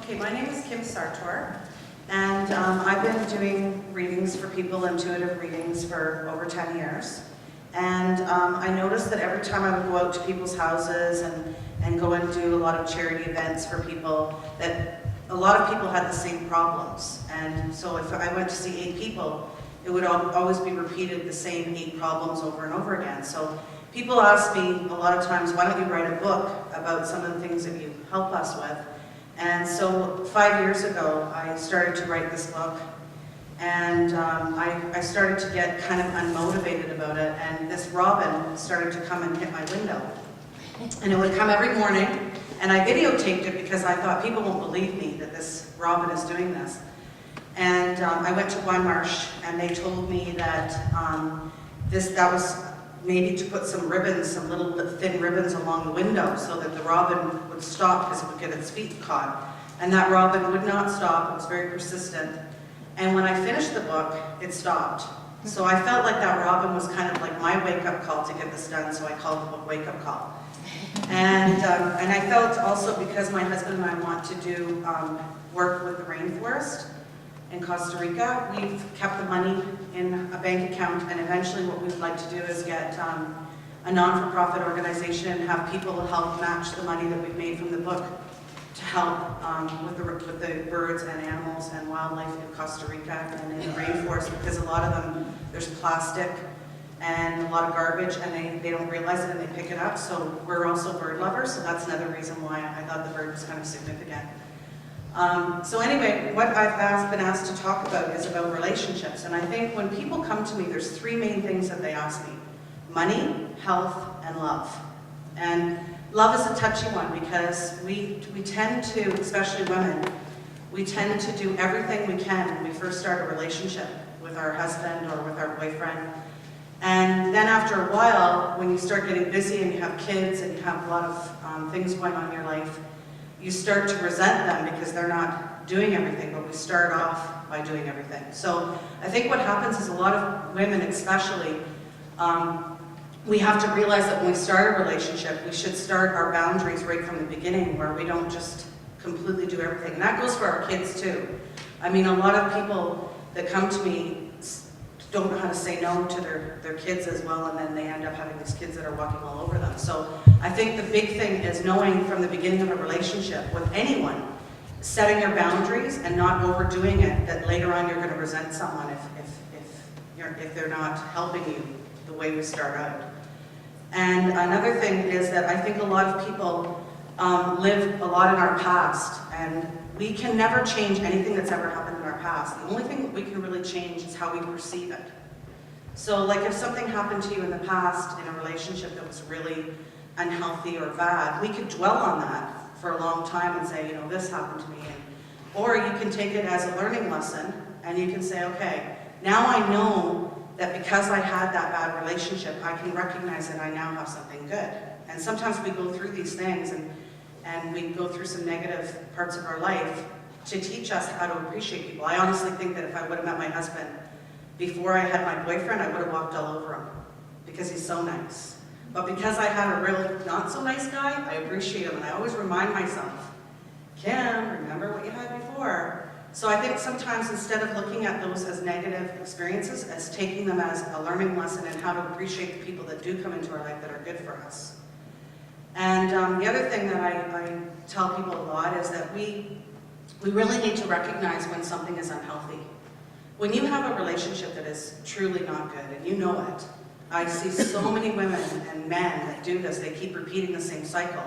Okay, my name is Kim Sartor, and I've been doing readings for people, intuitive readings, for over 10 years. And I noticed that every time I would go out to people's houses and go and do a lot of charity events for people, that a lot of people had the same problems. And so if I went to see 8 people, it would always be repeated, the same 8 problems over and over again. So people ask me a lot of times, why don't you write a book about some of the things that you help us with? And so 5 years ago, I started to write this book, and I started to get kind of unmotivated about it, and this robin started to come and hit my window. And it would come every morning, and I videotaped it because I thought people won't believe me that this robin is doing this. And I went to One Marsh, and they told me that that was maybe to put some ribbons, some little thin ribbons along the window so that the robin would stop because it would get its feet caught. And that robin would not stop. It was very persistent. And when I finished the book, it stopped. So I felt like that robin was kind of like my wake-up call to get this done, so I called the book Wake-Up Call. And I felt also, because my husband and I want to do work with the rainforest in Costa Rica, we've kept the money in a bank account, and eventually what we'd like to do is get a non-for-profit organization and have people help match the money that we've made from the book to help with the birds and animals and wildlife in Costa Rica and in the rainforest, because a lot of them, there's plastic and a lot of garbage, and they don't realize it and they pick it up. So we're also bird lovers, so that's another reason why I thought the bird was kind of significant. So anyway, what I've been asked to talk about is about relationships. And I think when people come to me, there's 3 main things that they ask me: money, health, and love. And love is a touchy one because we tend to, especially women, we tend to do everything we can when we first start a relationship with our husband or with our boyfriend. And then after a while, when you start getting busy and you have kids and you have a lot of things going on in your life, you start to resent them because they're not doing everything, but we start off by doing everything. So I think what happens is a lot of women especially, we have to realize that when we start a relationship, we should start our boundaries right from the beginning, where we don't just completely do everything. And that goes for our kids too. I mean, a lot of people that come to me don't know how to say no to their kids as well, and then they end up having these kids that are walking all over them. So I think the big thing is knowing from the beginning of a relationship with anyone, setting your boundaries and not overdoing it, that later on you're going to resent someone if they're not helping you the way we start out. And another thing is that I think a lot of people live a lot in our past, and we can never change anything that's ever happened in our past. The only thing that we can really change is how we perceive it. So like if something happened to you in the past in a relationship that was really unhealthy or bad, we could dwell on that for a long time and say, you know, this happened to me. Or you can take it as a learning lesson and you can say, okay, now I know that because I had that bad relationship, I can recognize that I now have something good. And sometimes we go through these things and we go through some negative parts of our life to teach us how to appreciate people. I honestly think that if I would have met my husband before I had my boyfriend, I would have walked all over him because he's so nice. But because I had a real not so nice guy, I appreciate him, and I always remind myself, Kim, remember what you had before. So I think sometimes instead of looking at those as negative experiences, as taking them as a learning lesson in how to appreciate the people that do come into our life that are good for us. And the other thing that I tell people a lot is that we really need to recognize when something is unhealthy. When you have a relationship that is truly not good, and you know it, I see so many women and men that do this, they keep repeating the same cycle.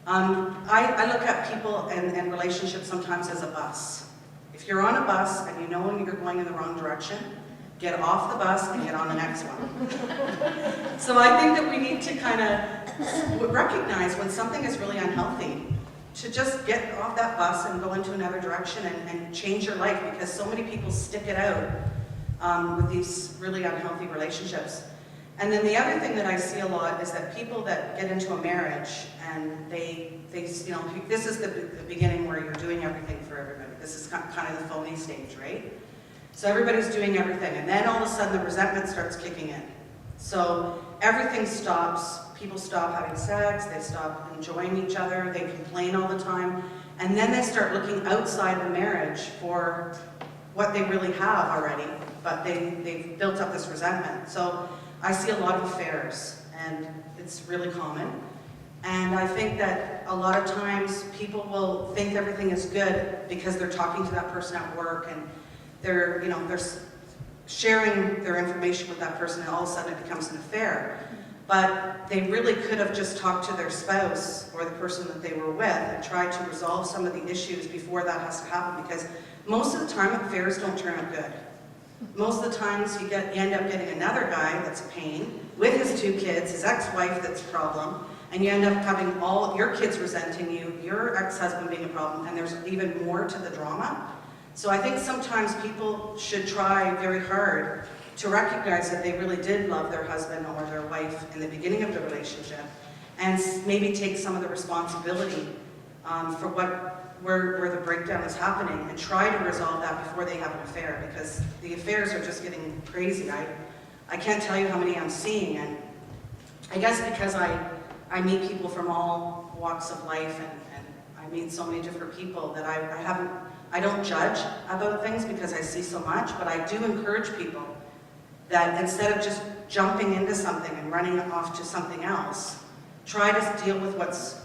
I look at people and relationships sometimes as a bus. If you're on a bus and you know when you're going in the wrong direction, get off the bus and get on the next one. So I think that we need to kind of recognize when something is really unhealthy, to just get off that bus and go into another direction and change your life, because so many people stick it out with these really unhealthy relationships. And then the other thing that I see a lot is that people that get into a marriage and they you know, this is the beginning where you're doing everything for everybody. This is kind of the phony stage, right? So everybody's doing everything, and then all of a sudden the resentment starts kicking in. So everything stops, people stop having sex, they stop enjoying each other, they complain all the time, And then they start looking outside the marriage for what they really have already, but they've built up this resentment. So I see a lot of affairs, and it's really common. And I think that a lot of times people will think everything is good because they're talking to that person at work, and they're sharing their information with that person, and all of a sudden it becomes an affair. But they really could have just talked to their spouse or the person that they were with and tried to resolve some of the issues before that has to happen, because most of the time affairs don't turn out good. Most of the times you end up getting another guy that's a pain with his 2 kids, his ex-wife that's a problem, and you end up having all your kids resenting you, your ex-husband being a problem, and there's even more to the drama. So I think sometimes people should try very hard to recognize that they really did love their husband or their wife in the beginning of the relationship, and maybe take some of the responsibility for where the breakdown is happening, and try to resolve that before they have an affair, because the affairs are just getting crazy. I can't tell you how many I'm seeing, and I guess because I meet people from all walks of life, and I meet so many different people that I don't judge about things because I see so much, but I do encourage people that instead of just jumping into something and running off to something else, try to deal with what's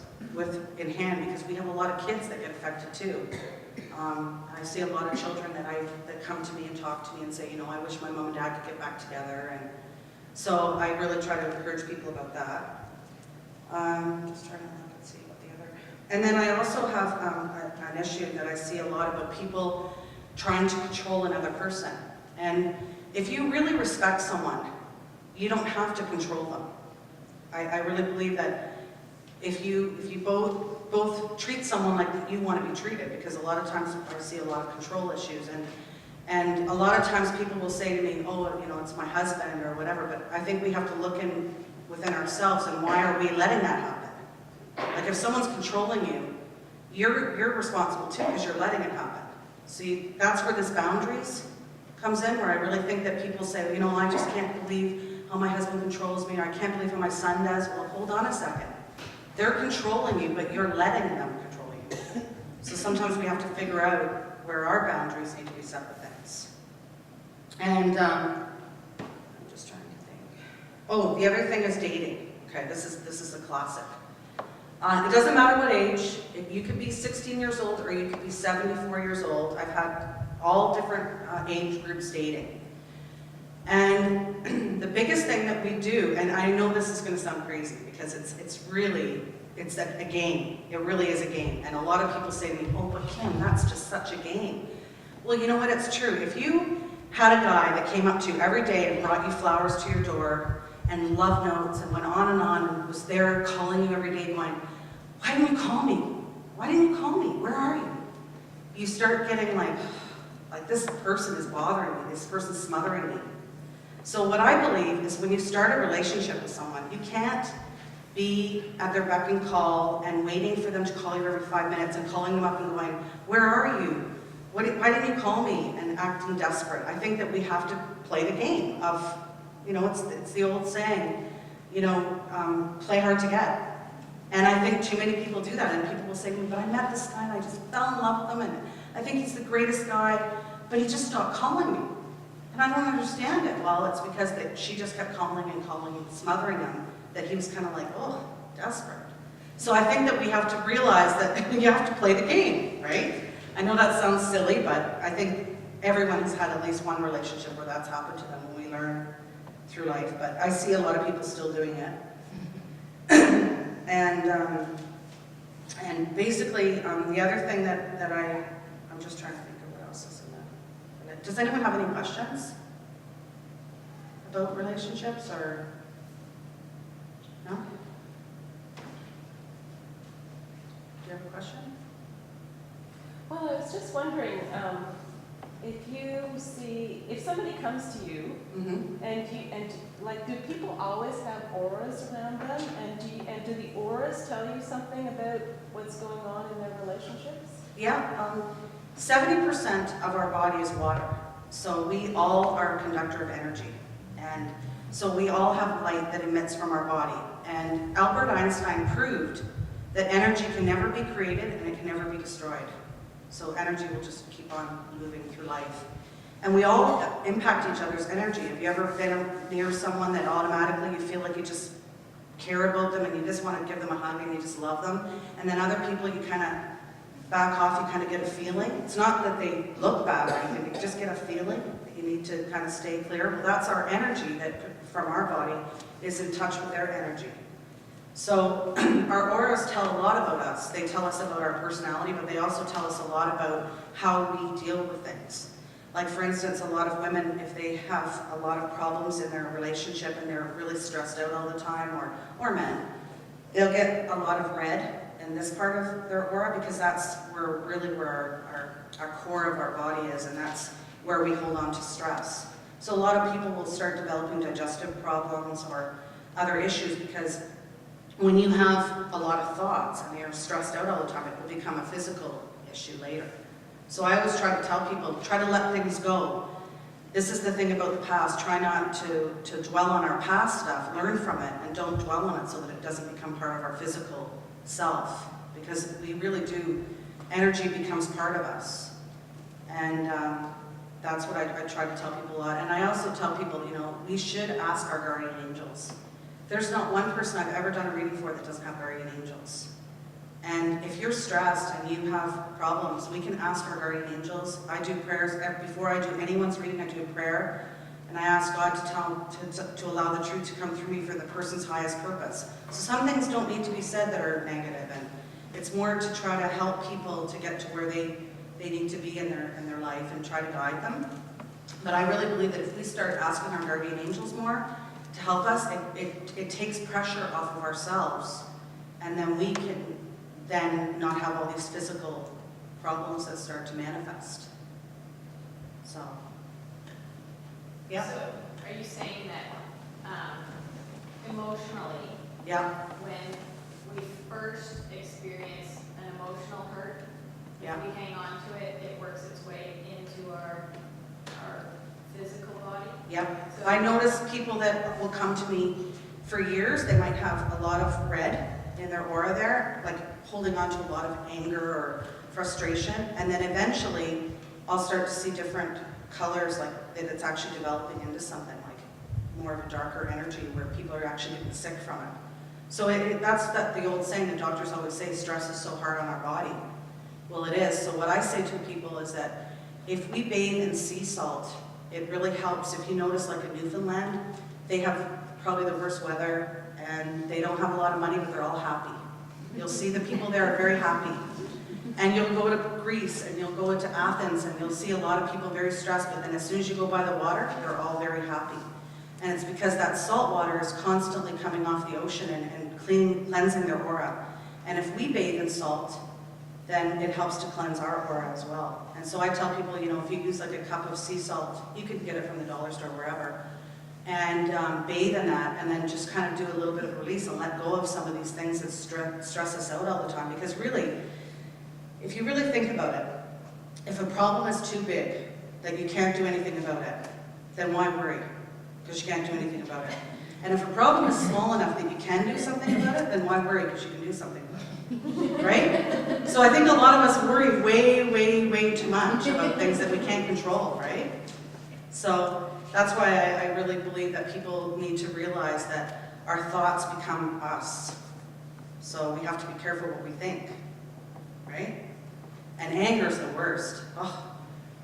in hand, because we have a lot of kids that get affected too. I see a lot of children that come to me and talk to me and say, I wish my mom and dad could get back together, and so I really try to encourage people about that. Just trying to look and see what the other. And then I also have an issue that I see a lot about people trying to control another person. And if you really respect someone, you don't have to control them. I really believe that if you both treat someone like you want to be treated, because a lot of times I see a lot of control issues, and a lot of times people will say to me, oh, it's my husband or whatever, but I think we have to look within ourselves, and why are we letting that happen? Like, if someone's controlling you, you're responsible too, because you're letting it happen. See, that's where this boundaries comes in, where I really think that people say, I just can't believe how my husband controls me, or I can't believe how my son does. Well, hold on a second. They're controlling you, but you're letting them control you. So sometimes we have to figure out where our boundaries need to be set with things. And I'm just trying to think. Oh, the other thing is dating. Okay, this is a classic. It doesn't matter what age. You could be 16 years old or you could be 74 years old. I've had all different age groups dating. And the biggest thing that we do, and I know this is going to sound crazy because it's a game. It really is a game. And a lot of people say to me, oh, but Kim, that's just such a game. Well, you know what? It's true. If you had a guy that came up to you every day and brought you flowers to your door and love notes and went on and was there calling you every day going, why didn't you call me? Why didn't you call me? Where are you? You start getting like this person is bothering me. This person's smothering me. So what I believe is when you start a relationship with someone, you can't be at their beck and call and waiting for them to call you every 5 minutes and calling them up and going, where are you? Why didn't you call me? And acting desperate. I think that we have to play the game of, it's the old saying, play hard to get. And I think too many people do that, and people will say to me, but I met this guy and I just fell in love with him, and I think he's the greatest guy, but he just stopped calling me. And I don't understand it. Well, it's because she just kept calling and smothering him, that he was kind of like, oh, desperate. So I think that we have to realize that you have to play the game, right? I know that sounds silly, but I think everyone has had at least one relationship where that's happened to them when we learn through life. But I see a lot of people still doing it. And basically, the other thing that I'm just trying to think of what else is in that. Does anyone have any questions about relationships, or no? Do you have a question? Well, I was just wondering, if somebody comes to you, Mm-hmm. and do people always have auras around them, and do the auras tell you something about what's going on in their relationships? Yeah, 70% of our body is water, so we all are a conductor of energy, and so we all have light that emits from our body. And Albert Einstein proved that energy can never be created and it can never be destroyed. So energy will just keep on moving through life. And we all impact each other's energy. Have you ever been near someone that automatically you feel like you just care about them and you just want to give them a hug and you just love them? And then other people you kind of back off, you kind of get a feeling. It's not that they look bad or anything, you just get a feeling that you need to kind of stay clear. Well, that's our energy that from our body is in touch with their energy. So our auras tell a lot about us. They tell us about our personality, but they also tell us a lot about how we deal with things. Like for instance, a lot of women, if they have a lot of problems in their relationship and they're really stressed out all the time, or men, they'll get a lot of red in this part of their aura because that's where our core of our body is, and that's where we hold on to stress. So a lot of people will start developing digestive problems or other issues because when you have a lot of thoughts and you're stressed out all the time, it will become a physical issue later. So I always try to tell people, try to let things go. This is the thing about the past. Try not to dwell on our past stuff. Learn from it and don't dwell on it so that it doesn't become part of our physical self. Because we really do, energy becomes part of us. And that's what I try to tell people a lot. And I also tell people, you know, we should ask our guardian angels. There's not one person I've ever done a reading for that doesn't have guardian angels. And if you're stressed and you have problems, we can ask our guardian angels. I do prayers. Before I do anyone's reading, I do a prayer. And I ask God to allow the truth to come through me for the person's highest purpose. So some things don't need to be said that are negative. And it's more to try to help people to get to where they need to be in their life and try to guide them. But I really believe that if we start asking our guardian angels more to help us, it takes pressure off of ourselves. And then we can then not have all these physical problems that start to manifest. So, yeah. So, are you saying that emotionally, Yeah, when we first experience an emotional hurt, yeah, if we hang on to it, it works its way into our physical body? yeah. So I notice people that will come to me for years, they might have a lot of red in their aura there, like holding on to a lot of anger or frustration, and then eventually I'll start to see different colors, like that it's actually developing into something like more of a darker energy where people are actually getting sick from it. So that's the old saying that doctors always say, stress is so hard on our body. Well, it is. So what I say to people is that if we bathe in sea salt, it really helps. If you notice, like in Newfoundland, they have probably the worst weather and they don't have a lot of money, but they're all happy. You'll see the people there are very happy. And you'll go to Greece and you'll go to Athens and you'll see a lot of people very stressed, but then as soon as you go by the water, they're all very happy. And it's because that salt water is constantly coming off the ocean and cleansing their aura. And if we bathe in salt, then it helps to cleanse our aura as well. And so I tell people, you know, if you use like a cup of sea salt, you can get it from the dollar store, wherever, and bathe in that, and then just kind of do a little bit of release and let go of some of these things that stress us out all the time. Because really, if you really think about it, if a problem is too big that you can't do anything about it, then why worry? Because you can't do anything about it. And if a problem is small enough that you can do something about it, then why worry? Because you can do something about it. Right? So I think a lot of us worry way, way, way too much about things that we can't control, right? So that's why I really believe that people need to realize that our thoughts become us. So we have to be careful what we think, right? And anger is the worst. Oh,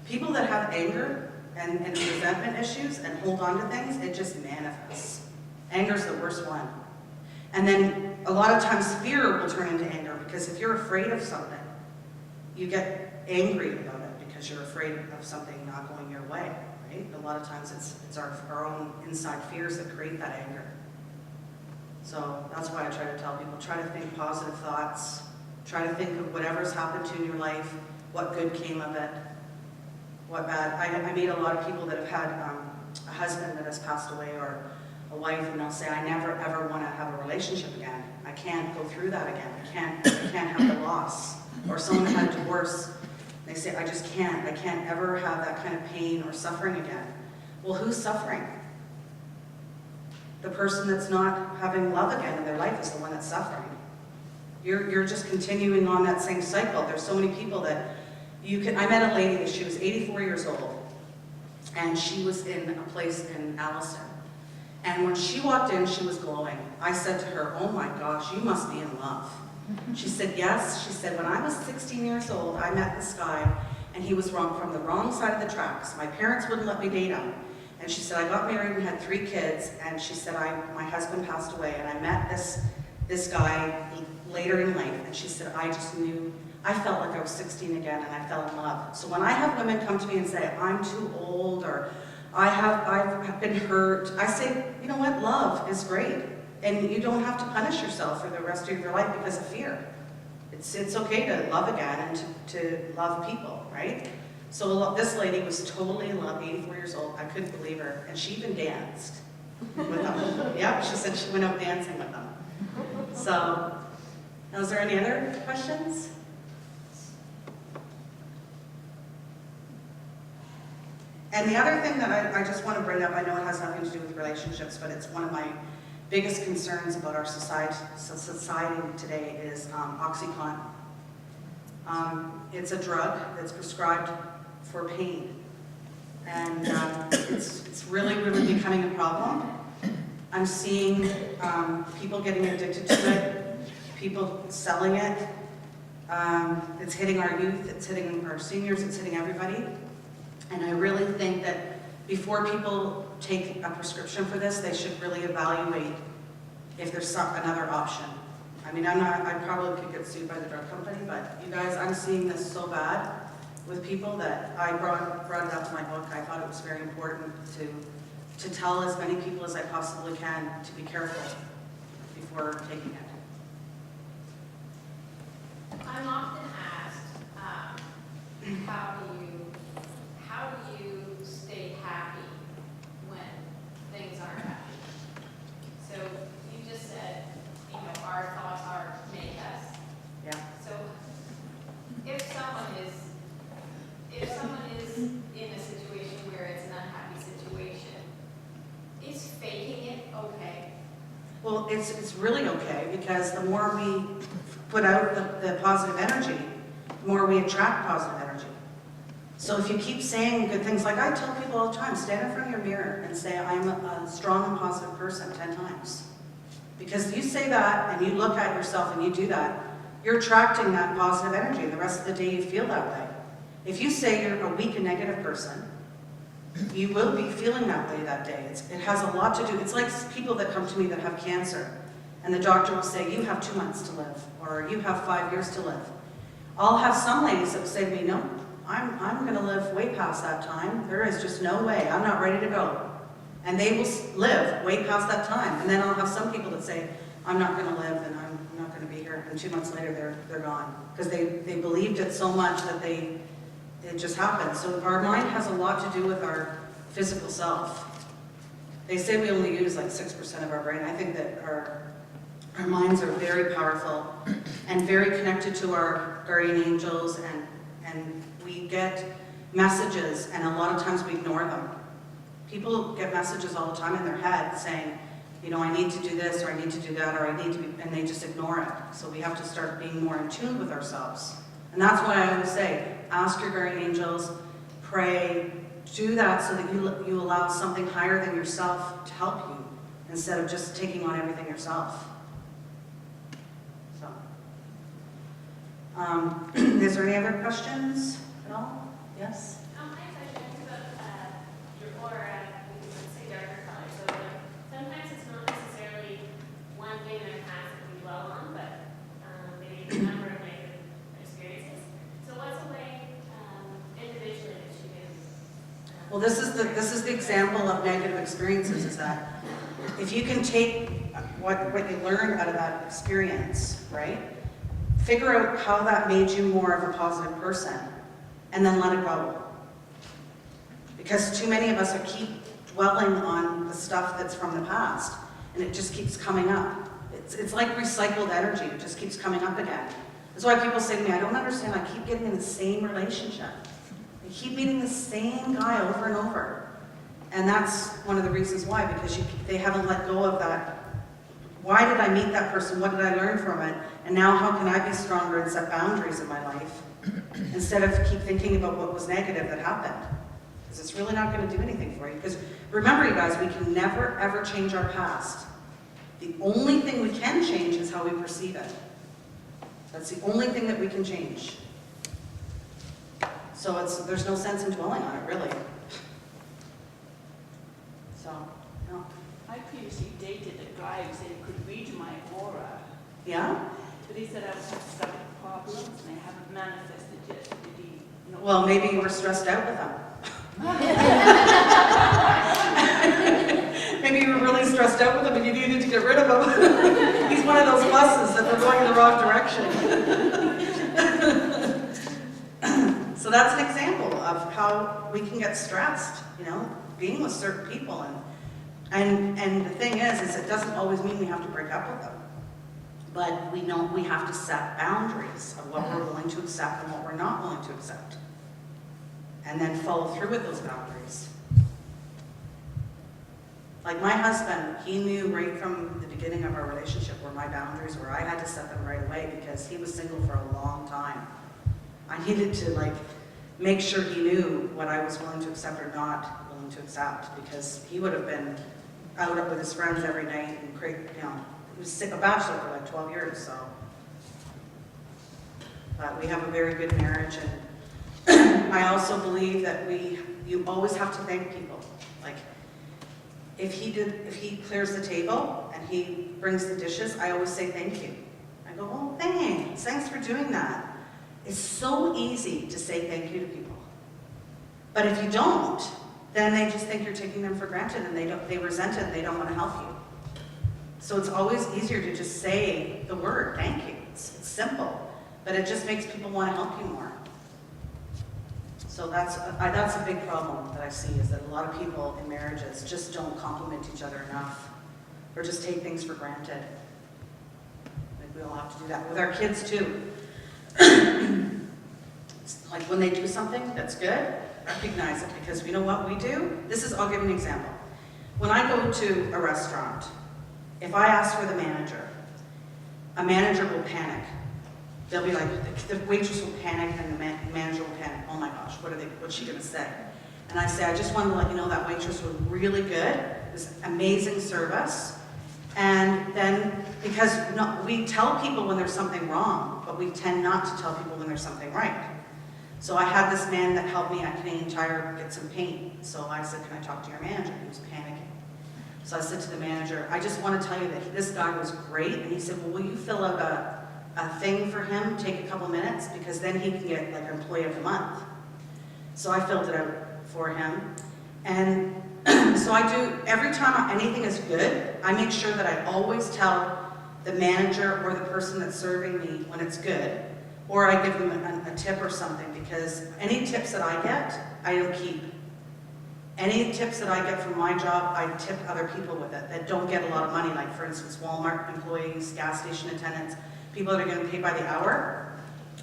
people that have anger and resentment issues and hold on to things, it just manifests. Anger is the worst one. And then a lot of times fear will turn into anger, because if you're afraid of something, you get angry about it because you're afraid of something not going your way, right? A lot of times it's our own inside fears that create that anger. So that's why I try to tell people, try to think positive thoughts, try to think of whatever's happened to you in your life, what good came of it, what bad. I meet a lot of people that have had a husband that has passed away, or a wife, and they'll say, I never ever want to have a relationship again. I can't go through that again. I can't have the loss. Or someone that had a divorce, they say, I just can't. I can't ever have that kind of pain or suffering again. Well, who's suffering? The person that's not having love again in their life is the one that's suffering. You're just continuing on that same cycle. There's so many people that I met a lady that she was 84 years old, and she was in a place in Alliston. And when she walked in, she was glowing. I said to her, "Oh my gosh, you must be in love." She said, "Yes." She said, "When I was 16 years old, I met this guy, and he was from the wrong side of the tracks. My parents wouldn't let me date him." And she said, "I got married and had 3 kids, and she said, my husband passed away, and I met this guy later in life." And she said, "I just knew, I felt like I was 16 again, and I fell in love." So when I have women come to me and say, "I'm too old," or I've been hurt, I say, you know what, love is great. And you don't have to punish yourself for the rest of your life because of fear. It's okay to love again and to love people, right? So this lady was totally in love, 84 years old. I couldn't believe her. And she even danced with them. Yep, she said she went out dancing with them. So, now is there any other questions? And the other thing that I just want to bring up, I know it has nothing to do with relationships, but it's one of my biggest concerns about our society today is OxyContin. It's a drug that's prescribed for pain. And it's really, really becoming a problem. I'm seeing people getting addicted to it, people selling it. It's hitting our youth, it's hitting our seniors, it's hitting everybody. And I really think that before people take a prescription for this, they should really evaluate if there's another option. I mean, I probably could get sued by the drug company, but you guys, I'm seeing this so bad with people that I brought it up in my book. I thought it was very important to tell as many people as I possibly can to be careful before taking it. I'm often asked, how do you stay happy when things aren't happy? So you just said, our thoughts are make us. Yeah. So if someone is in a situation where it's an unhappy situation, is faking it okay? Well, it's really okay, because the more we put out the positive energy, the more we attract positive energy. So if you keep saying good things, like I tell people all the time, stand in front of your mirror and say, "I'm a strong and positive person," 10 times. Because you say that and you look at yourself and you do that, you're attracting that positive energy, and the rest of the day you feel that way. If you say you're a weak and negative person, you will be feeling that way that day. It has a lot to do. It's like people that come to me that have cancer, and the doctor will say, "You have 2 months to live," or "You have 5 years to live." I'll have some ladies that will say to me, "No, I'm going to live way past that time. There is just no way. I'm not ready to go." And they will live way past that time. And then I'll have some people that say, "I'm not going to live, and I'm not going to be here." And 2 months later, they're gone. Because they believed it so much that it just happened. So our mind has a lot to do with our physical self. They say we only use like 6% of our brain. I think that our minds are very powerful and very connected to our guardian angels, and we get messages, and a lot of times we ignore them. People get messages all the time in their head saying, "I need to do this, or I need to do that, or I need to be," and they just ignore it. So we have to start being more in tune with ourselves. And that's why I always say, ask your guardian angels, pray, do that so that you allow something higher than yourself to help you, instead of just taking on everything yourself. So, is there any other questions at all? Yes? I have a question about your aura, let's say darker color. So sometimes it's not necessarily one thing in our past that we dwell on, but maybe a number of negative experiences. So what's a way individually that you can? Well, this is the example of negative experiences, is that if you can take what you learned out of that experience, right? Figure out how that made you more of a positive person, and then let it go. Because too many of us keep dwelling on the stuff that's from the past, and it just keeps coming up. It's like recycled energy, it just keeps coming up again. That's why people say to me, "I don't understand, I keep getting in the same relationship. I keep meeting the same guy over and over." And that's one of the reasons why, because they haven't let go of that Why did I meet that person? What did I learn from it? And now how can I be stronger and set boundaries in my life instead of keep thinking about what was negative that happened? Because it's really not going to do anything for you. Because remember, you guys, we can never, ever change our past. The only thing we can change is how we perceive it. That's the only thing that we can change. So there's no sense in dwelling on it, really. So, no. I previously dated a guy who said he could read my aura, Yeah? but he said I would have stomach problems and they haven't manifested yet. So did he, Well, maybe you were stressed out with him. Maybe you were really stressed out with him and you needed to get rid of him. He's one of those buses that we're going in the wrong direction. So that's an example of how we can get stressed, being with certain people. And the thing is it doesn't always mean we have to break up with them. But we know we have to set boundaries of what we're willing to accept and what we're not willing to accept. And then follow through with those boundaries. Like my husband, he knew right from the beginning of our relationship where my boundaries were. I had to set them right away because he was single for a long time. I needed to make sure he knew what I was willing to accept or not willing to accept, because he would have been out with his friends every night and he was a bachelor for 12 years, so. But we have a very good marriage, and I also believe that you always have to thank people. Like, if he clears the table and he brings the dishes, I always say thank you. I go, oh, thanks for doing that. It's so easy to say thank you to people. But if you don't, then they just think you're taking them for granted and they resent it and they don't want to help you. So it's always easier to just say the word thank you. It's simple, but it just makes people want to help you more. So that's a big problem that I see, is that a lot of people in marriages just don't compliment each other enough, or just take things for granted. Like, we all have to do that with our kids too. Like when they do something that's good, recognize it, because you know what we do? I'll give an example. When I go to a restaurant, if I ask for the manager, a manager will panic. They'll be like, the waitress will panic and the manager will panic. Oh my gosh, what's she gonna say? And I say, I just wanted to let you know that waitress was really good. It was amazing service. And then, because we tell people when there's something wrong, but we tend not to tell people when there's something right. So I had this man that helped me at Canadian Tire get some paint. So I said, can I talk to your manager? He was panicking. So I said to the manager, I just want to tell you that this guy was great. And he said, well, will you fill out a thing for him, take a couple minutes, because then he can get Employee of the Month. So I filled it out for him. And so I do, every time anything is good, I make sure that I always tell the manager or the person that's serving me when it's good, or I give them a tip or something, because any tips that I get, I don't keep. Any tips that I get from my job, I tip other people with it that don't get a lot of money, like for instance, Walmart employees, gas station attendants, people that are going to pay by the hour.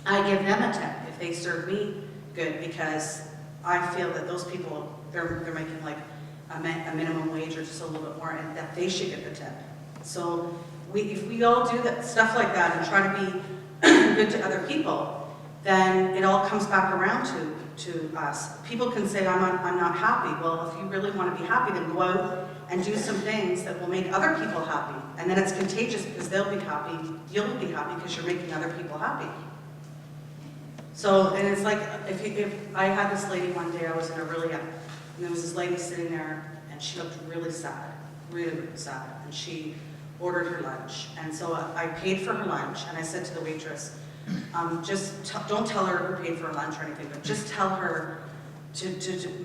I give them a tip if they serve me good, because I feel that those people, they're making a minimum wage or just a little bit more, and that they should get the tip. So if we all do that stuff like that and try to be good to other people, then it all comes back around to us. People can say, I'm not happy. Well, if you really want to be happy, then go out and do some things that will make other people happy. And then it's contagious, because they'll be happy, you'll be happy because you're making other people happy. So, and it's like, if I had this lady one day, I was in and there was this lady sitting there, and she looked really sad, really, really sad. And she ordered her lunch. And so I paid for her lunch, and I said to the waitress, don't tell her who paid for her lunch or anything, but just tell her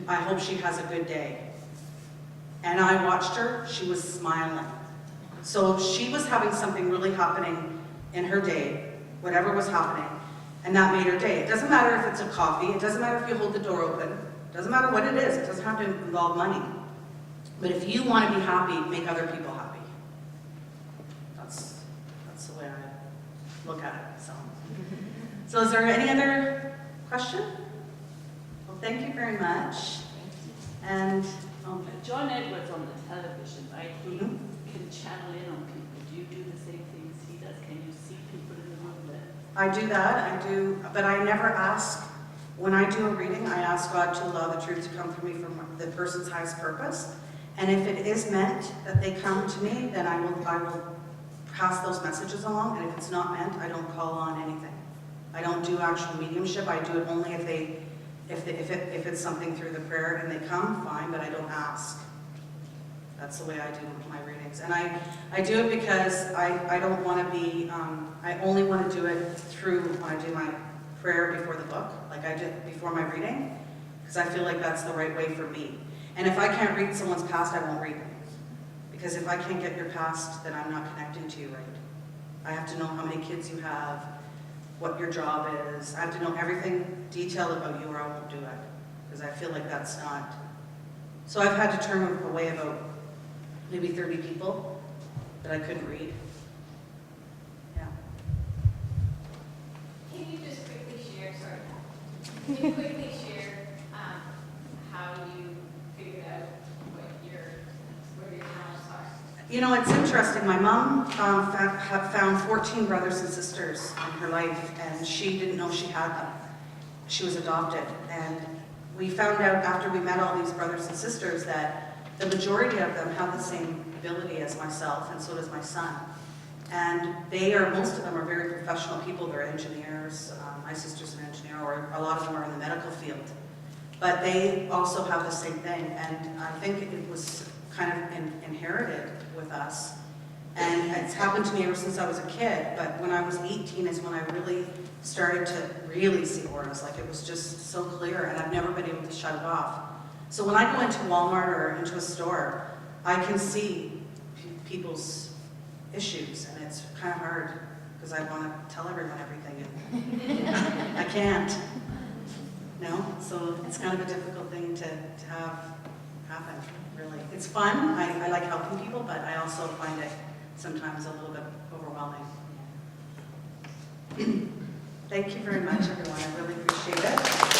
I hope she has a good day. And I watched her, she was smiling. So she was having something really happening in her day, whatever was happening, and that made her day. It doesn't matter if it's a coffee, it doesn't matter if you hold the door open, it doesn't matter what it is, it doesn't have to involve money. But if you want to be happy, make other people happy. That's the way I look at it. So is there any other question? Well, thank you very much. And John Edwards on the television, right? He Mhm. can channel in on people. Do you do the same things he does? Can you see people in the room that? I do that, but I never ask, when I do a reading, I ask God to allow the truth to come through me from the person's highest purpose. And if it is meant that they come to me, then I will pass those messages along, and if it's not meant, I don't call on anything. I don't do actual mediumship. I do it only if it's something through the prayer and they come, fine, but I don't ask. That's the way I do my readings. And I do it because I don't want to be, I only want to do it through when I do my prayer before the book, like I did before my reading, because I feel like that's the right way for me. And if I can't read someone's past, I won't read it. Because if I can't get your past, then I'm not connecting to you right. I have to know how many kids you have, what your job is. I have to know everything detailed about you or I won't do it. Because I feel like that's not. So I've had to turn away about maybe 30 people that I couldn't read. Yeah. Can you just quickly share, sorry, can you quickly share how you figured out where your talents are? You know, it's interesting. My mom found 14 brothers and sisters in her life, and she didn't know she had them. She was adopted. And we found out after we met all these brothers and sisters that the majority of them have the same ability as myself, and so does my son. And most of them are very professional people. They're engineers. My sister's an engineer, or a lot of them are in the medical field. But they also have the same thing, and I think it was kind of inherited with us. And it's happened to me ever since I was a kid, but when I was 18 is when I really started to really see auras. Like, it was just so clear, and I've never been able to shut it off. So when I go into Walmart or into a store, I can see people's issues, and it's kind of hard because I want to tell everyone everything, and I can't. No? So it's kind of a difficult thing to have happen, really. It's fun. I like helping people, but I also find it sometimes a little bit overwhelming. Thank you very much, everyone. I really appreciate it.